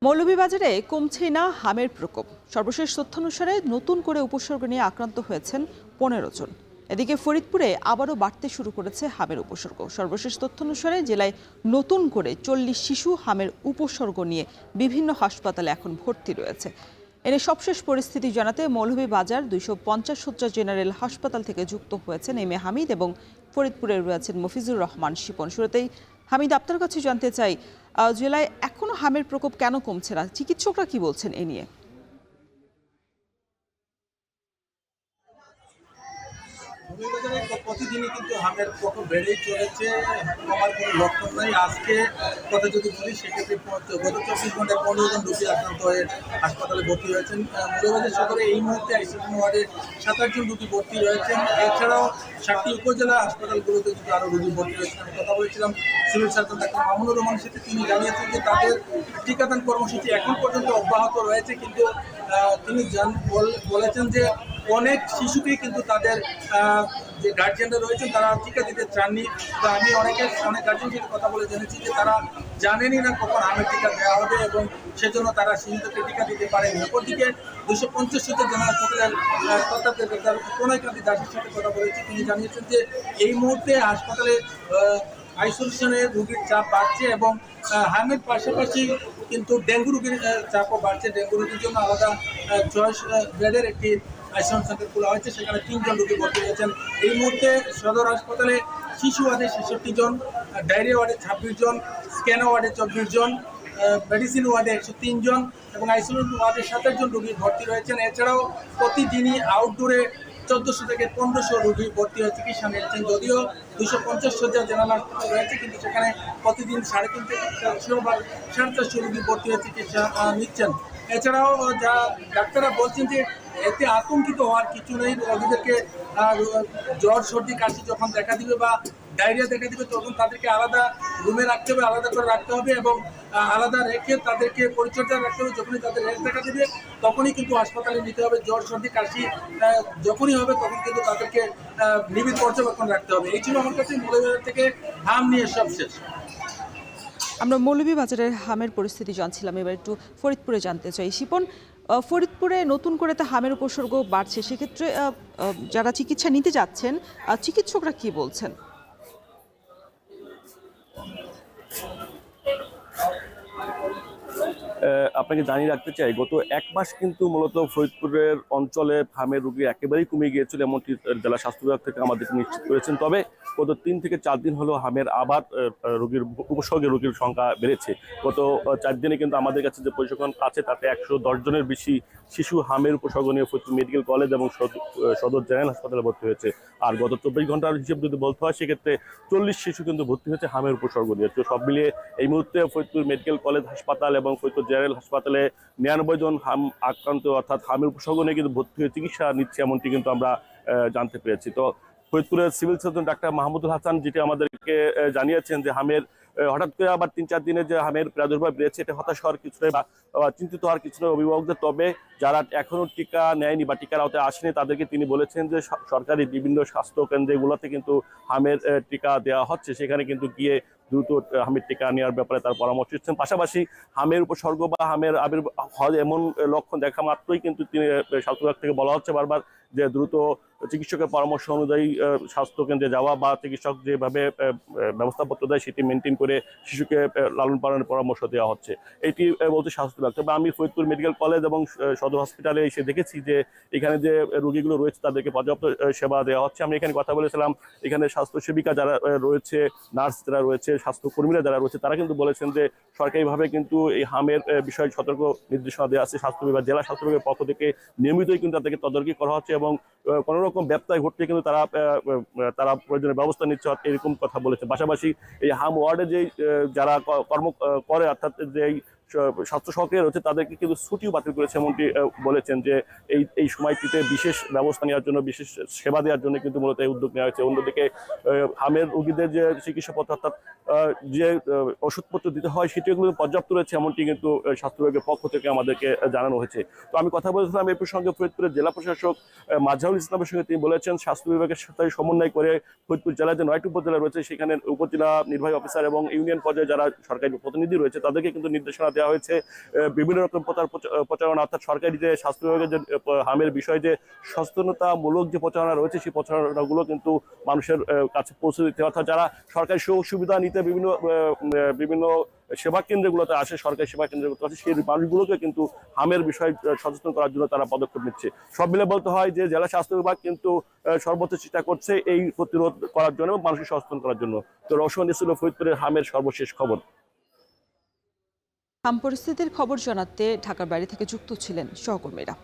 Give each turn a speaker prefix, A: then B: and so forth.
A: মৌলভীবাজারে কমছেই না হামের প্রকোপ। সর্বশেষ তথ্যানুসারে নতুন করে উপসর্গ নিয়ে আক্রান্ত হয়েছেন 15 জন। এদিকে ফরিদপুরে আবারও বাড়তে শুরু করেছে হামের উপসর্গ। সর্বশেষ তথ্যানুসারে জেলায় নতুন করে 40 শিশু হামের উপসর্গ নিয়ে বিভিন্ন হাসপাতালে এখন ভর্তি রয়েছে। এনে সবশেষ পরিস্থিতি জানাতে মৌলভীবাজার 250 শয্যা জেনারেল হাসপাতাল থেকে যুক্ত হয়েছেন এম এ হামিদ এবং ফরিদপুরে রয়েছেন মফিজুর রহমান শিপন। শুরুতেই হামিদ, আপনার কাছে জানতে চাই, জেলায় এখনো হামের প্রকোপ কেন কমছে না? চিকিৎসকরা কি বলছেন এ নিয়ে?
B: প্রতিদিনই কিন্তু হামের প্রকোপ বেড়েই চলেছে, কমার কোনো লক্ষণ নাই। আজকে কথা যদি বলি সেক্ষেত্রে গত 24 ঘন্টায় 15 জন রোগী আক্রান্ত হয়ে হাসপাতালে ভর্তি হয়েছেন। মৌলভীবাজার সদরে এই মুহূর্তে আইসিইউ ওয়ার্ডে 27 জন রোগী ভর্তি রয়েছেন। এছাড়াও 7টি উপজেলা হাসপাতালগুলোতে কিন্তু আরও রোগী ভর্তি রয়েছেন। আমি কথা বলেছিলাম সিভিল সার্জন ডাক্তার মামুনুর রহমানের সাথে। তিনি জানিয়েছেন যে তাদের টিকাদান কর্মসূচি এখন পর্যন্ত অব্যাহত রয়েছে, কিন্তু তিনি বলেছেন যে অনেক শিশুকেই কিন্তু তাদের যে গার্জিয়ানরা রয়েছেন তারা টিকা দিতে চাননি। তো আমি অনেক গার্জিয়ানের সাথে কথা বলে জেনেছি যে তারা জানেনই না কখন আমের টিকা দেওয়া হবে এবং সেজন্য তারা শিশুদেরকে টিকা দিতে পারেনি। অপরদিকে 250 শয্যা জেনারেল হাসপাতালের তত্ত্বাবধায়ক ডাক্তার প্রণয়কান্তি দাসের সাথে কথা বলেছি। তিনি জানিয়েছেন যে এই মুহূর্তে হাসপাতালে আইসোলেশনে রোগীর চাপ বাড়ছে এবং হামের পাশাপাশি কিন্তু ডেঙ্গু রোগীর চাপও বাড়ছে। ডেঙ্গু রোগীর জন্য আলাদা 6 বেডের একটি আইসোলেশন সেন্টার খোলা হয়েছে, সেখানে 3 জন রোগী ভর্তি হয়েছেন। এই মুহূর্তে সদর হাসপাতালে শিশু ওয়ার্ডে 66 জন, ডায়রিয়া ওয়ার্ডে 26 জন, স্ক্যান ওয়ার্ডে 24 জন, মেডিসিন ওয়ার্ডে 103 জন এবং আইসোলেশন ওয়ার্ডে 27 জন রোগী ভর্তি রয়েছেন। এছাড়াও প্রতিদিনই আউটডোরে 1400 থেকে 1500 রোগী ভর্তি হয়ে চিকিৎসা নিচ্ছেন। যদিও 250 শয্যা জেনারেল হাসপাতাল রয়েছে, কিন্তু সেখানে প্রতিদিন 350 থেকে 400 বা 450 রোগী ভর্তি হয়ে চিকিৎসা নিচ্ছেন। এছাড়াও যা ডাক্তাররা বলছেন যে এতে আতঙ্কিত হওয়ার কিছু নেই। রোগীদেরকে জ্বর সর্দি কাশি যখন দেখা দিবে বা ডায়রিয়া দেখা দিবে তখন তাদেরকে আলাদা রুমে রাখতে হবে, আলাদা করে রাখতে হবে এবং আলাদা রেখে তাদেরকে পরিচর্যা রাখতে হবে। যখনই তাদের রেস্ট দেখা দিবে তখনই কিন্তু হাসপাতালে নিতে হবে। জ্বর সর্দি কাশি যখনই হবে তখন কিন্তু তাদেরকে নিবিড় পর্যবেক্ষণ রাখতে হবে। এই ছিল আমার কাছে মৌলভীবাজার থেকে হাম নিয়ে সব শেষ।
A: আমরা মৌলভীবাজারের হামের পরিস্থিতি জানছিলাম, এবার একটু ফরিদপুরে জানতে চাই। শিপন, ফরিদপুরে নতুন করে তা হামের উপসর্গ বাড়ছে, সেক্ষেত্রে যারা চিকিৎসা নিতে যাচ্ছেন চিকিৎসকরা কি বলছেন?
C: আপনাকে জানিয়ে রাখতে চাই, গত 1 মাস কিন্তু মূলত ফরিদপুরের অঞ্চলে হামের রোগী একেবারেই কমে গিয়েছিল, এমনটি জেলা স্বাস্থ্য বিভাগ থেকে আমাদেরকে নিশ্চিত করেছেন। তবে গত 3 থেকে 4 দিন হলো হামের আবার রোগীর উপসর্গের রোগীর সংখ্যা বেড়েছে। গত 4 দিনে কিন্তু আমাদের কাছে যে পরিসংখ্যান আছে তাতে 110 জনের বেশি শিশু হামের উপসর্গ নিয়ে ফরিদপুর মেডিকেল কলেজ এবং সদর জেনারেল হাসপাতালে ভর্তি হয়েছে। আর গত 24 ঘন্টার হিসেব যদি বলতে হয় সেক্ষেত্রে 40 শিশু কিন্তু ভর্তি হয়েছে হামের উপসর্গ নিয়ে। তো সব মিলিয়ে এই মুহূর্তে ফরিদপুর মেডিকেল কলেজ হাসপাতাল এবং ফরিদপুর জেনারেল হাসপাতালে 99 জন হাম আক্রান্ত অর্থাৎ হামের উপসর্গ নিয়ে কিন্তু ভর্তি হয়ে চিকিৎসা নিচ্ছে, এমনটি কিন্তু আমরা জানতে পেরেছি। তো ফরিদপুরের civil surgeon doctor Mahmudul Hasan যেটি আমাদেরকে জানিয়েছেন যে হামের হঠাৎ করে আবার 3-4 দিনে যে হামের প্রাদুর্ভাব বেড়েছে, এটা হতাশ হওয়ার কিছু নয় বা চিন্তিত হওয়ার কিছু নয় অভিভাবকদের। তবে যারা এখনো টিকা নেয়নি বা টিকার আওতায় আসেনি তাদেরকে তিনি বলেছেন যে সরকারি বিভিন্ন স্বাস্থ্য কেন্দ্রগুলোতে কিন্তু হামের টিকা দেওয়া হচ্ছে, সেখানে কিন্তু গিয়ে দ্রুত হামের টিকা নেওয়ার ব্যাপারে তার পরামর্শ দিচ্ছেন। পাশাপাশি হামের উপসর্গ বা হামের আবির্ভাব এমন লক্ষণ দেখা মাত্রই কিন্তু তিনি স্বাস্থ্য বিভাগ থেকে বলা হচ্ছে বারবার যে দ্রুত চিকিৎসকের পরামর্শ অনুযায়ী স্বাস্থ্য কেন্দ্রে যাওয়া বা চিকিৎসক যেভাবে ব্যবস্থাপত্র দেয় সেটি মেনটেন করে শিশুকে লালন পালনের পরামর্শ দেওয়া হচ্ছে, এটি বলতে স্বাস্থ্য বিভাগ। তবে আমি ফরিদপুর মেডিকেল কলেজ এবং সদর হসপিটালে এসে দেখেছি যে এখানে যে রোগীগুলো রয়েছে তাদেরকে পর্যাপ্ত সেবা দেওয়া হচ্ছে। আমি এখানে কথা বলেছিলাম, এখানে স্বাস্থ্য সেবিকা যারা রয়েছে, নার্স যারা রয়েছে, স্বাস্থ্যকর্মীরা যারা রয়েছে, তারা কিন্তু বলেছেন যে সরকারিভাবে কিন্তু এই হামের বিষয়ে সতর্ক নির্দেশনা দেওয়া আছে স্বাস্থ্য বিভাগ, জেলা স্বাস্থ্য বিভাগের পক্ষ থেকে নিয়মিতই কিন্তু তাদেরকে তদারকি করা হচ্ছে এবং কোনো রকম ব্যত্যয় ঘটলে কিন্তু তারা প্রয়োজনীয় ব্যবস্থা নিচ্ছে, এরকম কথা বলেছে। পাশাপাশি এই হাম ওয়ার্ডে যে যারা কর্ম করে অর্থাৎ যে স্বাস্থ্য সহকারী রয়েছে তাদেরকে কিন্তু ছুটিও বাতিল করেছে, এমনটি বলেছেন যে এই সময়টিতে বিশেষ ব্যবস্থা নেওয়ার জন্য, বিশেষ সেবা দেওয়ার জন্য কিন্তু মূলত এই উদ্যোগ নেওয়া হয়েছে। অন্যদিকে হামের রোগীদের যে চিকিৎসাপত্র অর্থাৎ যে ওষুধপত্র দিতে হয় সেটিও কিন্তু পর্যাপ্ত রয়েছে, এমনটি কিন্তু স্বাস্থ্য বিভাগের পক্ষ থেকে আমাদেরকে জানানো হয়েছে। তো আমি কথা বলেছিলাম এই প্রসঙ্গে ফরিদপুরের জেলা প্রশাসক মাজহারুল ইসলামের সঙ্গে। তিনি বলেছেন স্বাস্থ্য বিভাগের সাথে সমন্বয় করে ফরিদপুর জেলায় যে 9টি উপজেলা রয়েছে সেখানে উপজেলা নির্বাহী অফিসার এবং ইউনিয়ন পর্যায়ে যারা সরকারি প্রতিনিধি রয়েছে তাদেরকে কিন্তু নির্দেশনা দেওয়া হয়েছে বিভিন্ন রকম প্রচারণা, অর্থাৎ সরকারি যে স্বাস্থ্য বিভাগের যে হামের বিষয়ে যে সচেতনতামূলক যে প্রচারণা রয়েছে, সেই প্রচারণাগুলো কিন্তু মানুষের কাছে পৌঁছে দিতে, অর্থাৎ যারা সরকারি সুযোগ সুবিধা নিতে বিভিন্ন সেবা কেন্দ্রগুলোতে আসে, সরকারি সেবা কেন্দ্রগুলোতে আসে, সেই মানুষগুলোকে কিন্তু হামের বিষয়ে সচেতন করার জন্য তারা পদক্ষেপ নিচ্ছে। সব মিলে বলতে হয় যে জেলা স্বাস্থ্য বিভাগ কিন্তু সর্বোচ্চ চেষ্টা করছে এই প্রতিরোধ করার জন্য এবং মানুষকে সচেতন করার জন্য। তো রওশন ছিল ফরিদপুরের হামের সর্বশেষ খবর।
A: হাম পরিস্থিতির খবর জানাতে ঢাকার বাইরে থেকে যুক্ত ছিলেন সহকর্মীরা।